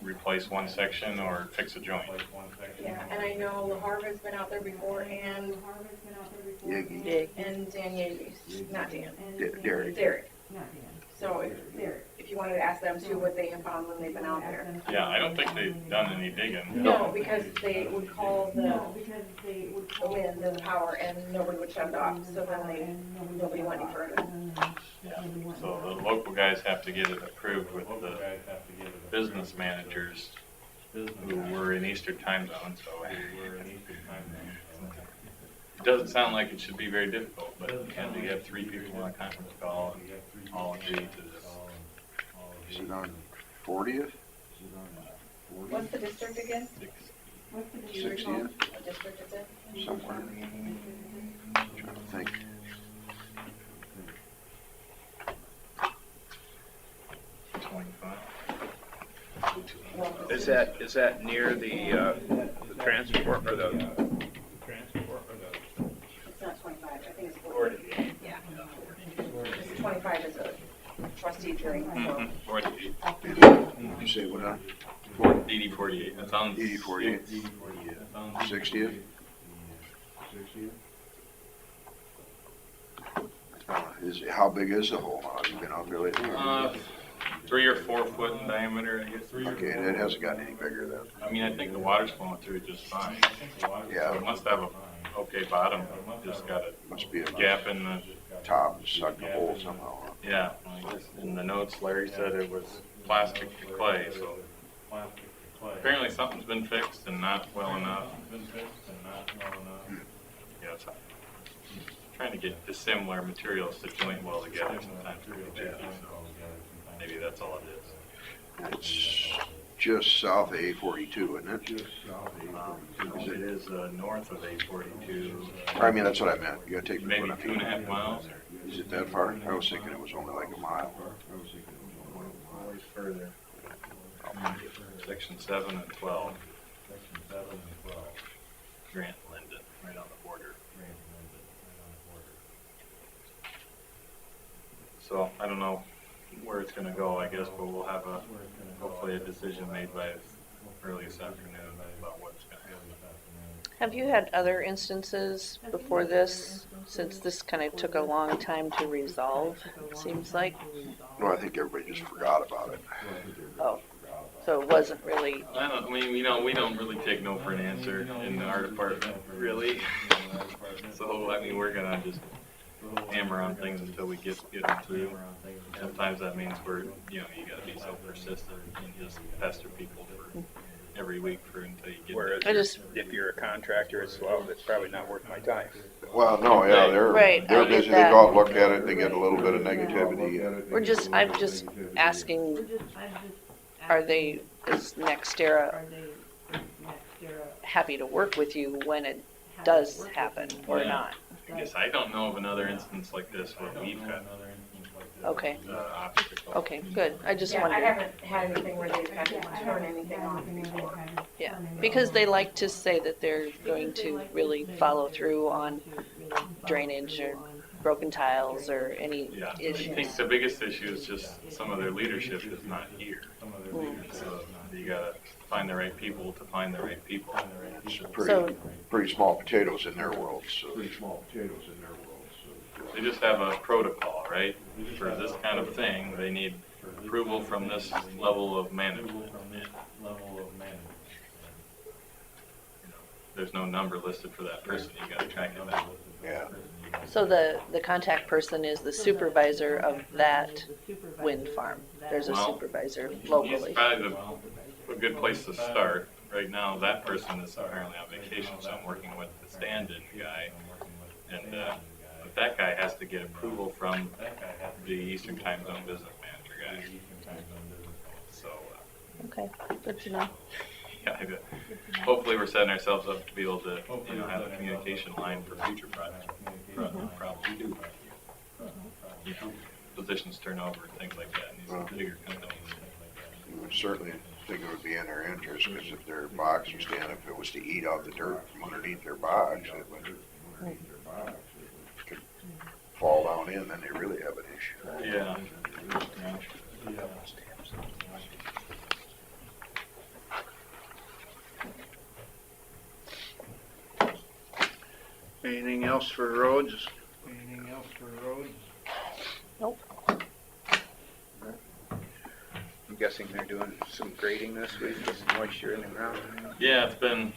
Speaker 7: replace one section or fix a joint.
Speaker 4: Yeah, and I know LaHarva's been out there before, and
Speaker 3: Yiggy,
Speaker 4: Dan Yates, not Dan,
Speaker 3: Derek.
Speaker 4: Derek. So if you wanted to ask them too what they have found when they've been out there.
Speaker 7: Yeah, I don't think they've done any digging.
Speaker 4: No, because they would call the wind and the power and nobody would shut it off, so then nobody went any further.
Speaker 7: Yeah. So the local guys have to get it approved with the business managers who were in Eastern time zone, so it doesn't sound like it should be very difficult, but can you have 3 people on a conference call and all agree to this?
Speaker 3: Is it on 40th?
Speaker 4: What's the district again? Do you recall
Speaker 3: 60th?
Speaker 4: what district it's in?
Speaker 3: Somewhere. Trying to think.
Speaker 1: Is that near the transport or the?
Speaker 4: It's not 25, I think it's 40. Yeah. It's 25 is a trustee hearing, so.
Speaker 7: 48.
Speaker 3: You say what on?
Speaker 7: 80-48. That's on
Speaker 3: 80-48. 60th? How big is the hole? Have you been out there lately?
Speaker 7: 3 or 4 foot in diameter, I guess.
Speaker 3: Okay, and it hasn't gotten any bigger then.
Speaker 7: I mean, I think the water's flowing through it just fine. So
Speaker 3: Yeah,
Speaker 7: it must have a okay bottom, just got a
Speaker 3: must be a
Speaker 7: gap in the,
Speaker 3: top sucked the hole somehow.
Speaker 7: yeah. I guess in the notes, Larry said it was plastic to clay, so apparently something's been fixed and not well enough. Yeah, it's trying to get dissimilar materials to join well together sometimes can be tricky, so maybe that's all it is.
Speaker 3: It's just south of A42, isn't it?
Speaker 7: It is north of 842,
Speaker 3: I mean, that's what I meant. You gotta take the
Speaker 7: maybe
Speaker 3: foot off.
Speaker 7: 2.5 miles.
Speaker 3: Is it that far? I was thinking it was only like a mile.
Speaker 7: Always further. Section 7 and 12. Grant Linden, right on the border. So I don't know where it's gonna go, I guess, but we'll have hopefully a decision made by early this afternoon about what's gonna happen.
Speaker 6: Have you had other instances before this, since this kind of took a long time to resolve, it seems like?
Speaker 3: No, I think everybody just forgot about it.
Speaker 6: Oh, so it wasn't really,
Speaker 7: I mean, we don't really take no for an answer in our department, really. So, I mean, we're gonna just hammer on things until we get them through. Sometimes that means you gotta be so persistent and just pester people for every week until you get
Speaker 1: Whereas if you're a contractor, it's probably not worth my time.
Speaker 3: Well, no, yeah,
Speaker 6: Right,
Speaker 3: they're
Speaker 6: I get
Speaker 3: busy. They
Speaker 6: that.
Speaker 3: go out and look at it, they get a little bit of negativity.
Speaker 6: I'm just asking, is NextEra happy to work with you when it does happen or
Speaker 7: Yeah.
Speaker 6: not?
Speaker 7: I guess I don't know of another instance like this where we've had
Speaker 6: Okay,
Speaker 7: obstacles.
Speaker 6: okay, good. I just
Speaker 2: Yeah, I
Speaker 6: wondered,
Speaker 2: haven't had anything where they've had to turn anything off before.
Speaker 6: yeah, because they like to say that they're going to really follow through on drainage or broken tiles or any
Speaker 7: Yeah, I think
Speaker 6: issues.
Speaker 7: the biggest issue is just some of their leadership is not here. So you gotta find the right people to find the right people.
Speaker 3: It's
Speaker 6: So-
Speaker 3: pretty small potatoes in their world, so.
Speaker 7: They just have a protocol, right? For this kind of thing, they need approval from this level of management. There's no number listed for that person, you gotta track it down.
Speaker 3: Yeah,
Speaker 6: So the contact person is the supervisor of that wind farm. There's a
Speaker 7: Well,
Speaker 6: supervisor
Speaker 7: It's
Speaker 6: locally.
Speaker 7: probably a good place to start. Right now, that person is apparently on vacation, so I'm working with the stand-in guy. And, but that guy has to get approval from the Eastern Time Zone Business Manager guy. So,
Speaker 6: Okay, good to know.
Speaker 7: yeah, hopefully we're setting ourselves up to be able to, have a communication line for future projects. Probably do. Positions turnover and things like that in these bigger companies.
Speaker 3: you would certainly think it would be in their interest, because if their box you stand, if it was to eat out the dirt from underneath their box, it would could fall down in, then they really have an issue.
Speaker 7: Yeah.
Speaker 1: Anything else for roads?
Speaker 6: Nope.
Speaker 1: I'm guessing they're doing some grading this week with some moisture in the ground.
Speaker 7: Yeah, it's been,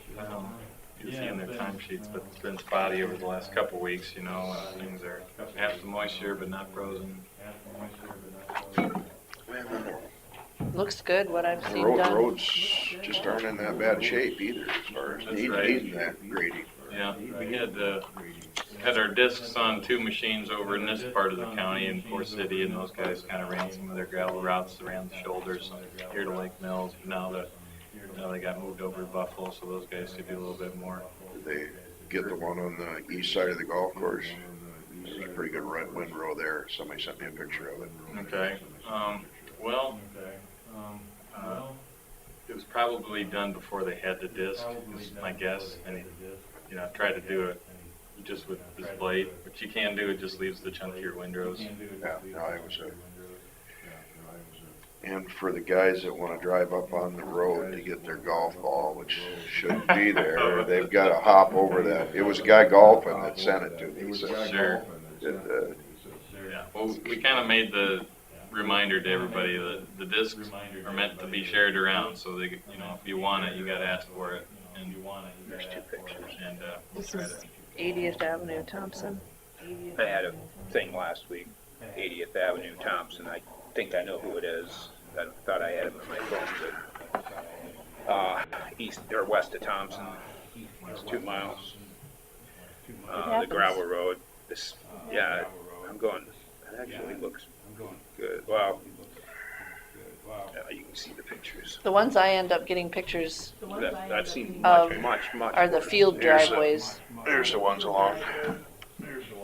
Speaker 7: you see in their timesheets, but it's been spotty over the last couple weeks, things have some moisture but not frozen.
Speaker 6: Looks good, what I've
Speaker 3: The
Speaker 6: seen done.
Speaker 3: roads just aren't in that bad shape either, as far as
Speaker 7: That's
Speaker 3: needing
Speaker 7: right.
Speaker 3: that grading.
Speaker 7: Yeah, we had our discs on 2 machines over in this part of the county in Fort City, and those guys kind of ran some of their gravel routes around the shoulders here to Lake Mills. But now they got moved over to Buffalo, so those guys could do a little bit more.
Speaker 3: Did they get the one on the east side of the golf course? There's a pretty good windrow there. Somebody sent me a picture of it.
Speaker 7: Okay, well, it was probably done before they had the disc, is my guess, and, I've tried to do it just with this blade, which you can do, it just leaves the chunkier windrows.
Speaker 3: Yeah, no, it was and for the guys that want to drive up on the road to get their golf ball, which shouldn't be there, they've got to hop over that. It was a guy golfing that sent it to me. So
Speaker 7: Sure.
Speaker 3: that,
Speaker 7: Yeah, well, we kind of made the reminder to everybody that the discs are meant to be shared around, so they, you know, if you want it, you gotta ask for it. And
Speaker 1: There's two pictures.
Speaker 7: And, we'll
Speaker 6: This
Speaker 7: try
Speaker 6: is
Speaker 7: to.
Speaker 6: 80th Avenue, Thompson.
Speaker 1: I had a thing last week, 80th Avenue, Thompson. I think I know who it is. I thought I had him on my phone, but east or west of Thompson, it's 2 miles. The
Speaker 6: happens.
Speaker 1: gravel road. This, yeah, I'm going. It actually looks good. Well, you can see the pictures.
Speaker 6: The ones I end up getting pictures
Speaker 1: I've seen
Speaker 6: Of
Speaker 1: much
Speaker 6: are the
Speaker 1: worse.
Speaker 6: field
Speaker 3: Here's the-
Speaker 6: driveways.
Speaker 3: There's the ones along.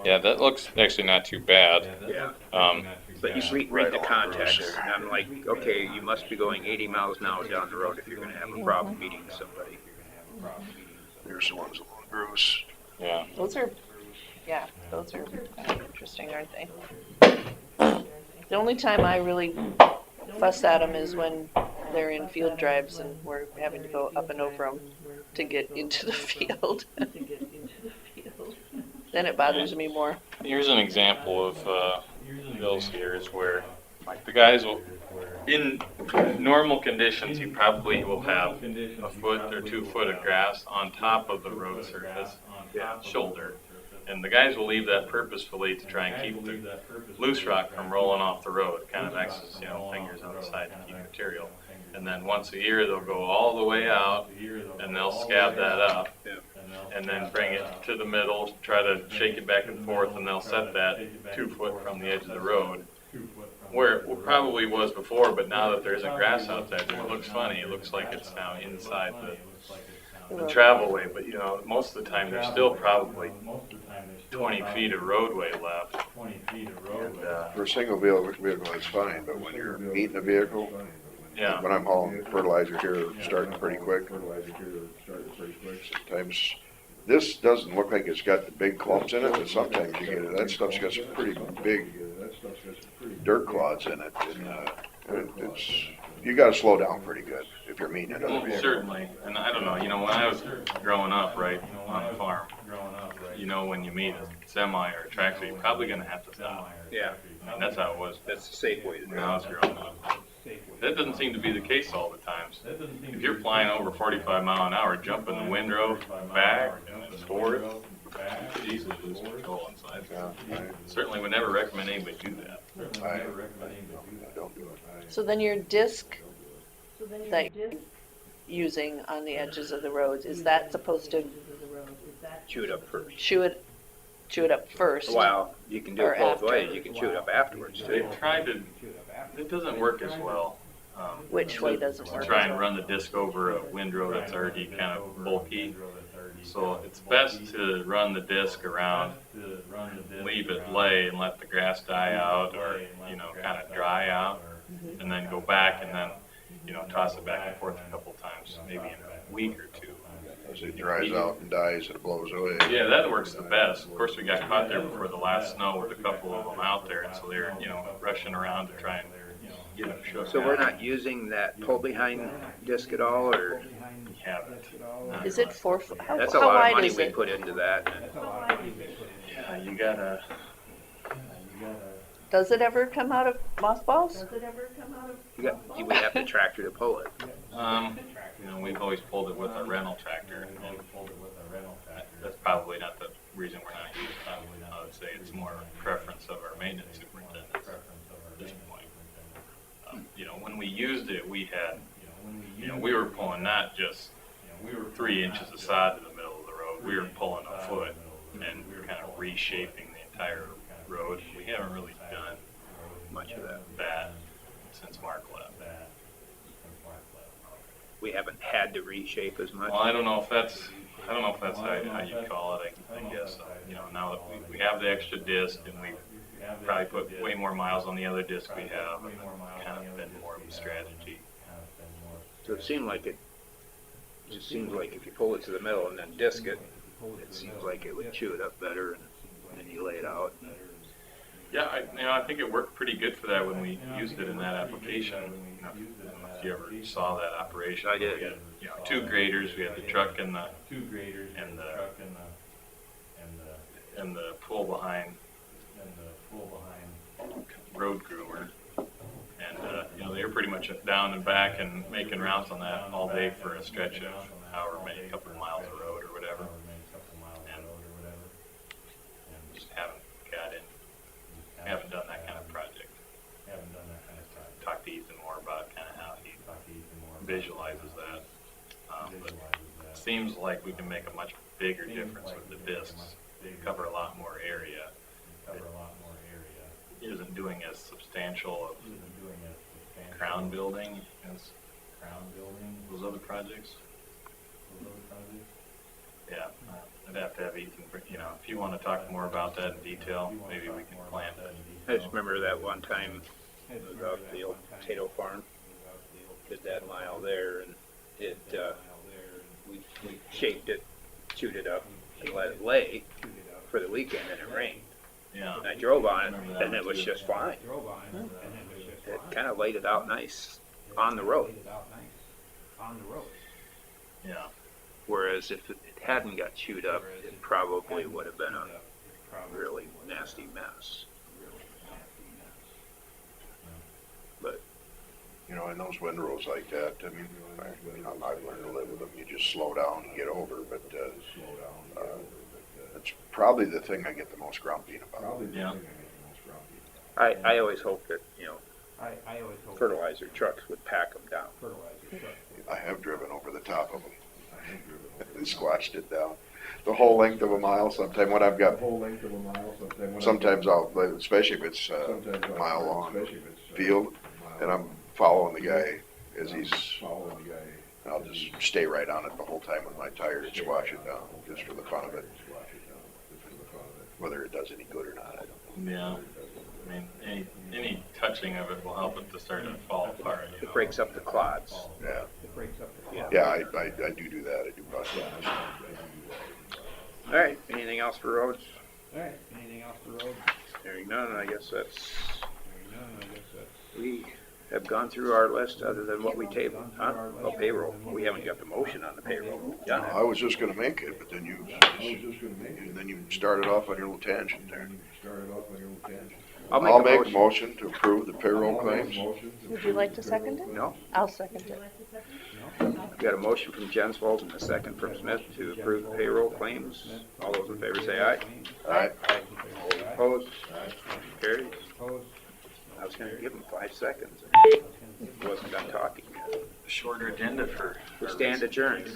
Speaker 7: Yeah, that looks actually not too bad.
Speaker 1: Yeah.
Speaker 7: Um,
Speaker 1: But you read
Speaker 3: Right
Speaker 1: the
Speaker 3: along
Speaker 1: context,
Speaker 3: Bruce.
Speaker 1: and I'm like, okay, you must be going 80 miles an hour down the road if you're gonna have a problem meeting somebody.
Speaker 3: There's the ones along Bruce.
Speaker 7: yeah.
Speaker 6: Those are kind of interesting, aren't they? The only time I really fuss at them is when they're in field drives and we're having to go up and over them to get into the field. Then it bothers me more.
Speaker 7: Here's an example of those here is where like the guys will, in normal conditions, you probably will have a foot or 2 foot of grass on top of the road surface, shoulder. And the guys will leave that purposefully to try and keep the loose rock from rolling off the road, kind of X's, you know, fingers on the side to keep material. And then once a year, they'll go all the way out and they'll scab that up and then bring it to the middle, try to shake it back and forth, and they'll set that 2 foot from the edge of the road, where it probably was before, but now that there isn't grass out there, it looks funny. It looks like it's now inside the travel way, but you know, most of the time there's still probably 20 feet of roadway left. And,
Speaker 3: For a single vehicle, it's fine, but when you're meeting a vehicle,
Speaker 7: yeah,
Speaker 3: when I'm hauling fertilizer here, starting pretty quick. Sometimes, this doesn't look like it's got the big clumps in it, but sometimes you get it, that stuff's got some pretty big dirt clods in it. And it's, you gotta slow down pretty good if you're meeting another
Speaker 7: well,
Speaker 3: vehicle.
Speaker 7: certainly. And I don't know, you know, when I was growing up, right, on a farm, you know, when you meet a semi or a tractor, you're probably gonna have to stop.
Speaker 1: Yeah,
Speaker 7: I mean, that's how it was
Speaker 1: that's the safe way to do
Speaker 7: when I
Speaker 1: it.
Speaker 7: was growing up. That doesn't seem to be the case all the times. If you're flying over 45 mile an hour, jumping the windrow back and forth, you could easily lose control inside. Certainly would never recommend anybody do that.
Speaker 3: I don't do it.
Speaker 6: So then your disc that you're using on the edges of the roads, is that supposed to
Speaker 1: Chew it up first.
Speaker 6: chew it up first?
Speaker 1: Well, you can do
Speaker 6: Or
Speaker 1: it both
Speaker 6: after.
Speaker 1: ways. You can chew it up afterwards
Speaker 7: They
Speaker 1: too.
Speaker 7: tried to, it doesn't work as well.
Speaker 6: Which way doesn't
Speaker 7: To
Speaker 6: work?
Speaker 7: try and run the disc over a windrow that's already kind of bulky. So it's best to run the disc around, leave it lay and let the grass die out or, you know, kind of dry out, and then go back and then, you know, toss it back and forth a couple times, maybe in a week or 2.
Speaker 3: As it dries out and dies, it blows away.
Speaker 7: Yeah, that works the best. Of course, we got caught there before the last snow with a couple of them out there, and so they were, you know, rushing around to try and get them shook.
Speaker 1: So we're
Speaker 7: out.
Speaker 1: not using that pull behind disc at all, or
Speaker 7: We haven't.
Speaker 6: Is it 4 foot? How
Speaker 1: that's a
Speaker 6: how
Speaker 1: lot of
Speaker 6: wide
Speaker 1: money
Speaker 6: is
Speaker 1: we
Speaker 6: it?
Speaker 1: put into that.
Speaker 7: Yeah, you gotta.
Speaker 6: Does it ever come out of mothballs?
Speaker 1: We have the tractor to pull it.
Speaker 7: You know, we've always pulled it with a rental tractor, and that's probably not the reason we're not using it. I would say it's more a preference of our maintenance superintendent at this point. You know, when we used it, we had, you know, we were pulling not just 3 inches of sod to the middle of the road. We were pulling a foot and kind of reshaping the entire road. We haven't really done
Speaker 1: Much of that.
Speaker 7: that since Mark left.
Speaker 1: We haven't had to reshape as much.
Speaker 7: Well, I don't know if that's how you call it, I guess. You know, now that we have the extra disc and we've probably put way more miles on the other disc we have, and kind of been more of a strategy.
Speaker 1: So it seemed like it just seems like if you pull it to the middle and then disc it, it seems like it would chew it up better, and then you lay it out.
Speaker 7: Yeah, I think it worked pretty good for that when we used it in that application. You know, I don't know if you ever saw that operation.
Speaker 1: I did.
Speaker 7: We had, you know, 2 graders. We had the truck and the pull behind road groomer, they were pretty much down and back and making rounds on that all day for a stretch of however many, couple of miles of road or whatever. And just haven't done that kind of project. Talk to Ethan more about kind of how he visualizes that. But it seems like we can make a much bigger difference with the discs, cover a lot more area. It isn't doing as substantial of crown building as those other projects. Yeah, I'd have to have Ethan, if you want to talk more about that in detail, maybe we can plan that.
Speaker 1: I just remember that one time, it was out the old potato farm, did that mile there, and it, we shaped it, chewed it up, and let it lay for the weekend, and it rained.
Speaker 7: Yeah.
Speaker 1: And I drove on it, and it was just fine. It kind of laid it out nice on the road.
Speaker 7: Yeah.
Speaker 1: Whereas if it hadn't got chewed up, it probably would have been a really nasty mess. But
Speaker 3: In those windrows like that, I mean, I've learned to live with them. You just slow down and get over, but, it's probably the thing I get the most grumpy about.
Speaker 7: Yeah.
Speaker 1: I always hope that, fertilizer trucks would pack them down.
Speaker 3: I have driven over the top of them. And squashed it down. The whole length of a mile, sometime when I've got, sometimes I'll, especially if it's a mile long field, and I'm following the guy as he's, I'll just stay right on it the whole time with my tire and squash it down, just for the fun of it. Whether it does any good or not, I don't know.
Speaker 7: Yeah. I mean, any touching of it will help it to start to fall apart.
Speaker 1: It breaks up the clods.
Speaker 3: Yeah.
Speaker 1: Yeah.
Speaker 3: Yeah, I do that. I do bust it.
Speaker 1: All right, anything else for roads? Hearing none, I guess that's, we have gone through our list other than what we tabled, huh? Oh, payroll. We haven't got the motion on the payroll. Done
Speaker 3: I
Speaker 1: it.
Speaker 3: was just gonna make it, but then you started off on your little tangent there.
Speaker 1: I'll
Speaker 3: I'll
Speaker 1: make
Speaker 3: make a motion to approve the payroll claims.
Speaker 6: Would you like to second it?
Speaker 1: No?
Speaker 6: I'll second it.
Speaker 1: We got a motion from Jensvold and a second from Smith to approve the payroll claims. All those in favor say aye.
Speaker 3: Aye.
Speaker 1: Opposed? Carries. I was gonna give him 5 seconds. He wasn't done talking.
Speaker 7: Shorter agenda for.
Speaker 1: We stand adjourned.